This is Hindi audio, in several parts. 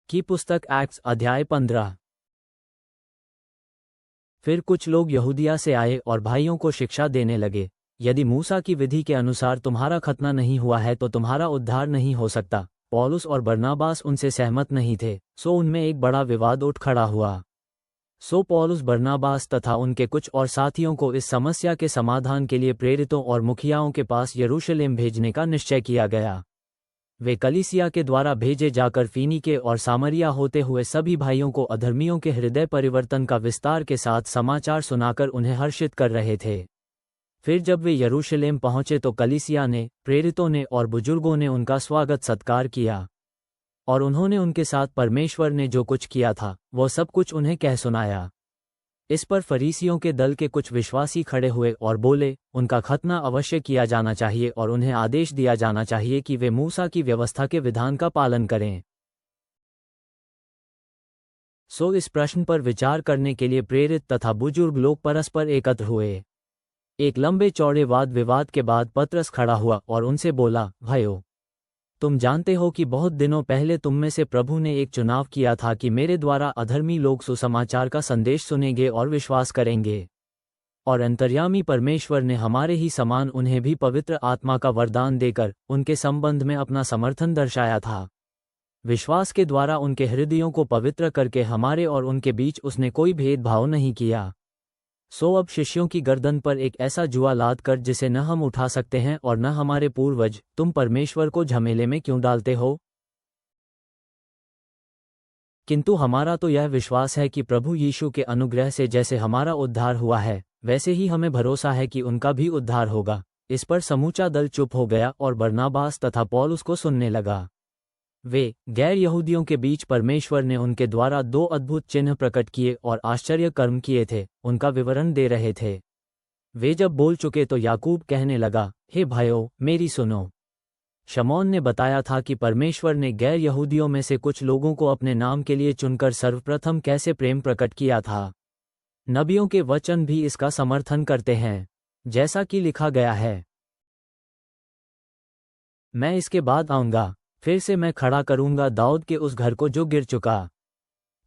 की पुस्तक एक्ट्स अध्याय 15। फिर कुछ लोग यहूदिया से आए और भाइयों को शिक्षा देने लगे, यदि मूसा की विधि के अनुसार तुम्हारा खतना नहीं हुआ है तो तुम्हारा उद्धार नहीं हो सकता। पौलुस और बरनाबास उनसे सहमत नहीं थे, सो उनमें एक बड़ा विवाद उठ खड़ा हुआ। सो पौलुस, बरनाबास तथा उनके कुछ और साथियों को इस समस्या के समाधान के लिए प्रेरितों और मुखियाओं के पास यरूशलेम भेजने का निश्चय किया गया। वे कलीसिया के द्वारा भेजे जाकर फीनीके और सामरिया होते हुए सभी भाइयों को अधर्मियों के हृदय परिवर्तन का विस्तार के साथ समाचार सुनाकर उन्हें हर्षित कर रहे थे। फिर जब वे यरूशलेम पहुंचे तो कलीसिया ने, प्रेरितों ने और बुजुर्गों ने उनका स्वागत सत्कार किया, और उन्होंने उनके साथ परमेश्वर ने जो कुछ किया था वो सब कुछ उन्हें कह सुनाया। इस पर फरीसियों के दल के कुछ विश्वासी खड़े हुए और बोले, उनका खतना अवश्य किया जाना चाहिए और उन्हें आदेश दिया जाना चाहिए कि वे मूसा की व्यवस्था के विधान का पालन करें। सो इस प्रश्न पर विचार करने के लिए प्रेरित तथा बुजुर्ग लोग परस्पर एकत्र हुए। एक लंबे चौड़े वाद विवाद के बाद पतरस खड़ा हुआ और उनसे बोला, भाइयों, तुम जानते हो कि बहुत दिनों पहले तुम में से प्रभु ने एक चुनाव किया था कि मेरे द्वारा अधर्मी लोग सुसमाचार का संदेश सुनेंगे और विश्वास करेंगे। और अंतर्यामी परमेश्वर ने हमारे ही समान उन्हें भी पवित्र आत्मा का वरदान देकर उनके संबंध में अपना समर्थन दर्शाया था। विश्वास के द्वारा उनके हृदयों को पवित्र करके हमारे और उनके बीच उसने कोई भेदभाव नहीं किया। सो अब शिष्यों की गर्दन पर एक ऐसा जुआ लाद कर जिसे न हम उठा सकते हैं और न हमारे पूर्वज, तुम परमेश्वर को झमेले में क्यों डालते हो? किंतु हमारा तो यह विश्वास है कि प्रभु यीशु के अनुग्रह से जैसे हमारा उद्धार हुआ है वैसे ही हमें भरोसा है कि उनका भी उद्धार होगा। इस पर समूचा दल चुप हो गया और बरनाबास तथा पौलुस को सुनने लगा। वे गैर यहूदियों के बीच परमेश्वर ने उनके द्वारा 2 अद्भुत चिन्ह प्रकट किए और आश्चर्य कर्म किए थे, उनका विवरण दे रहे थे। वे जब बोल चुके तो याकूब कहने लगा, हे भाइयों, मेरी सुनो। शमौन ने बताया था कि परमेश्वर ने गैर यहूदियों में से कुछ लोगों को अपने नाम के लिए चुनकर सर्वप्रथम कैसे प्रेम प्रकट किया था। नबियों के वचन भी इसका समर्थन करते हैं, जैसा कि लिखा गया है, मैं इसके बाद आऊंगा, फिर से मैं खड़ा करूंगा दाऊद के उस घर को जो गिर चुका,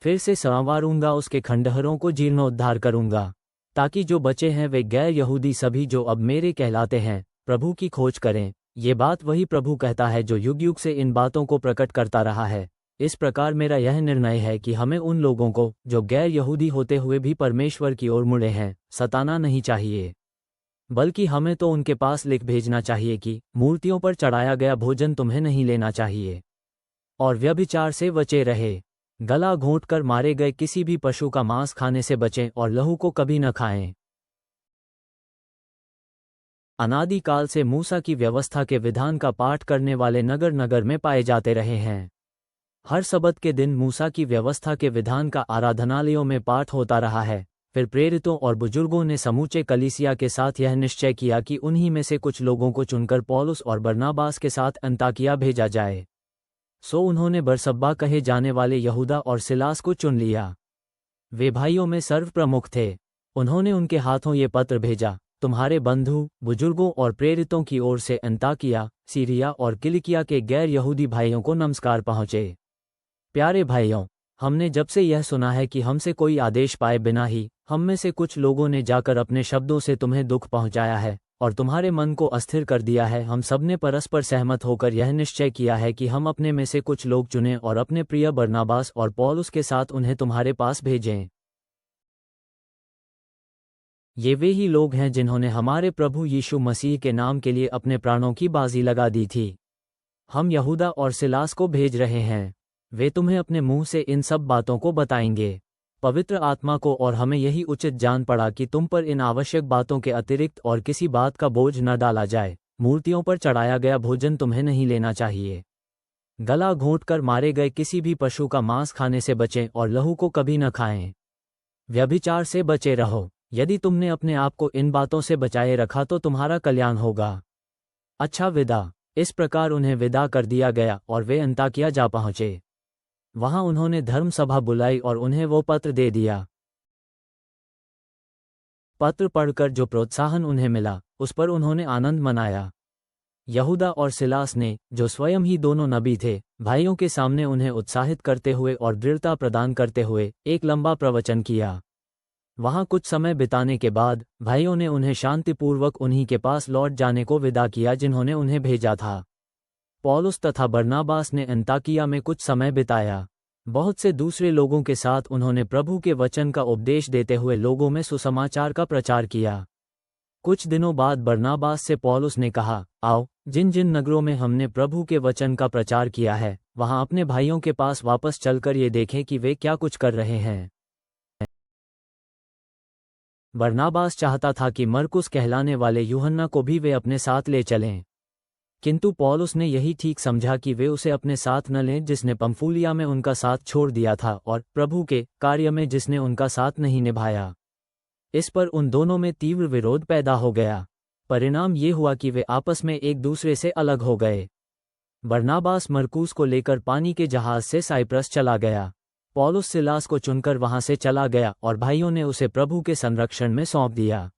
फिर से संवारूंगा उसके खंडहरों को, जीर्णोद्धार करूंगा, ताकि जो बचे हैं वे गैर यहूदी सभी जो अब मेरे कहलाते हैं प्रभु की खोज करें। ये बात वही प्रभु कहता है जो युग युग से इन बातों को प्रकट करता रहा है। इस प्रकार मेरा यह निर्णय है कि हमें उन लोगों को जो गैर यहूदी होते हुए भी परमेश्वर की ओर मुड़े हैं सताना नहीं चाहिए, बल्कि हमें तो उनके पास लिख भेजना चाहिए कि मूर्तियों पर चढ़ाया गया भोजन तुम्हें नहीं लेना चाहिए, और व्यभिचार से बचे रहे, गला घोंटकर मारे गए किसी भी पशु का मांस खाने से बचें और लहू को कभी न खाएं। अनादिकाल से मूसा की व्यवस्था के विधान का पाठ करने वाले नगर नगर में पाए जाते रहे हैं। हर सबत के दिन मूसा की व्यवस्था के विधान का आराधनालयों में पाठ होता रहा है। फिर प्रेरितों और बुजुर्गों ने समूचे कलीसिया के साथ यह निश्चय किया कि उन्हीं में से कुछ लोगों को चुनकर पौलुस और बरनाबास के साथ अन्ताकिया भेजा जाए। सो उन्होंने बरसब्बा कहे जाने वाले यहूदा और सिलास को चुन लिया। वे भाइयों में सर्वप्रमुख थे। उन्होंने उनके हाथों ये पत्र भेजा, तुम्हारे बंधु, बुजुर्गों और प्रेरितों की ओर से अन्ताकिया, सीरिया और किलिकिया के गैर यहूदी भाइयों को नमस्कार पहुँचे। प्यारे भाइयों, हमने जब से यह सुना है कि हमसे कोई आदेश पाए बिना ही हम में से कुछ लोगों ने जाकर अपने शब्दों से तुम्हें दुख पहुंचाया है और तुम्हारे मन को अस्थिर कर दिया है, हम सबने परस्पर सहमत होकर यह निश्चय किया है कि हम अपने में से कुछ लोग चुनें और अपने प्रिय बरनाबास और पौलुस के साथ उन्हें तुम्हारे पास भेजें। ये वे ही लोग हैं जिन्होंने हमारे प्रभु यीशु मसीह के नाम के लिए अपने प्राणों की बाजी लगा दी थी। हम यहूदा और सिलास को भेज रहे हैं, वे तुम्हें अपने मुंह से इन सब बातों को बताएंगे। पवित्र आत्मा को और हमें यही उचित जान पड़ा कि तुम पर इन आवश्यक बातों के अतिरिक्त और किसी बात का बोझ न डाला जाए। मूर्तियों पर चढ़ाया गया भोजन तुम्हें नहीं लेना चाहिए, गला घोंटकर मारे गए किसी भी पशु का मांस खाने से बचें और लहू को कभी न खाएं। व्यभिचार से बचे रहो। यदि तुमने अपने आप को इन बातों से बचाए रखा तो तुम्हारा कल्याण होगा। अच्छा विदा। इस प्रकार उन्हें विदा कर दिया गया और वे अन्ताकिया जा पहुँचे। वहां उन्होंने धर्म सभा बुलाई और उन्हें वो पत्र दे दिया। पत्र पढ़कर जो प्रोत्साहन उन्हें मिला उस पर उन्होंने आनंद मनाया। यहूदा और सिलास ने, जो स्वयं ही दोनों नबी थे, भाइयों के सामने उन्हें उत्साहित करते हुए और दृढ़ता प्रदान करते हुए एक लंबा प्रवचन किया। वहां कुछ समय बिताने के बाद भाइयों ने उन्हें शांतिपूर्वक उन्हीं के पास लौट जाने को विदा किया जिन्होंने उन्हें भेजा था। पौलुस तथा बरनाबास ने अन्ताकिया में कुछ समय बिताया। बहुत से दूसरे लोगों के साथ उन्होंने प्रभु के वचन का उपदेश देते हुए लोगों में सुसमाचार का प्रचार किया। कुछ दिनों बाद बरनाबास से पौलुस ने कहा, आओ, जिन जिन नगरों में हमने प्रभु के वचन का प्रचार किया है, वहां अपने भाइयों के पास वापस चलकर ये देखें कि वे क्या कुछ कर रहे हैं। बरनाबास चाहता था कि मरकुस कहलाने वाले यूहन्ना को भी वे अपने साथ ले चलें, किंतु पौलुस ने यही ठीक समझा कि वे उसे अपने साथ न लें जिसने पंफूलिया में उनका साथ छोड़ दिया था और प्रभु के कार्य में जिसने उनका साथ नहीं निभाया। इस पर उन दोनों में तीव्र विरोध पैदा हो गया। परिणाम ये हुआ कि वे आपस में एक दूसरे से अलग हो गए। बरनाबास मरकुस को लेकर पानी के जहाज से साइप्रस चला गया। पौलुस सिलास को चुनकर वहां से चला गया और भाइयों ने उसे प्रभु के संरक्षण में सौंप दिया।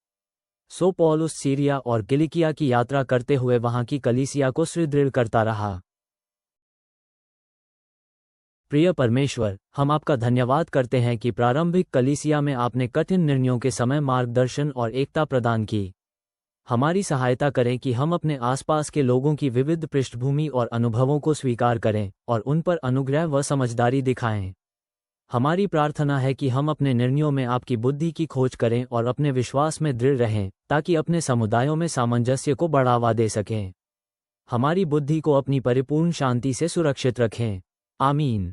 सो पौलुस सीरिया और किलिकिया की यात्रा करते हुए वहां की कलीसिया को सुदृढ़ करता रहा। प्रिय परमेश्वर, हम आपका धन्यवाद करते हैं कि प्रारंभिक कलीसिया में आपने कठिन निर्णयों के समय मार्गदर्शन और एकता प्रदान की। हमारी सहायता करें कि हम अपने आसपास के लोगों की विविध पृष्ठभूमि और अनुभवों को स्वीकार करें और उन पर अनुग्रह व समझदारी दिखाएं। हमारी प्रार्थना है कि हम अपने निर्णयों में आपकी बुद्धि की खोज करें और अपने विश्वास में दृढ़ रहें, ताकि अपने समुदायों में सामंजस्य को बढ़ावा दे सकें। हमारी बुद्धि को अपनी परिपूर्ण शांति से सुरक्षित रखें। आमीन।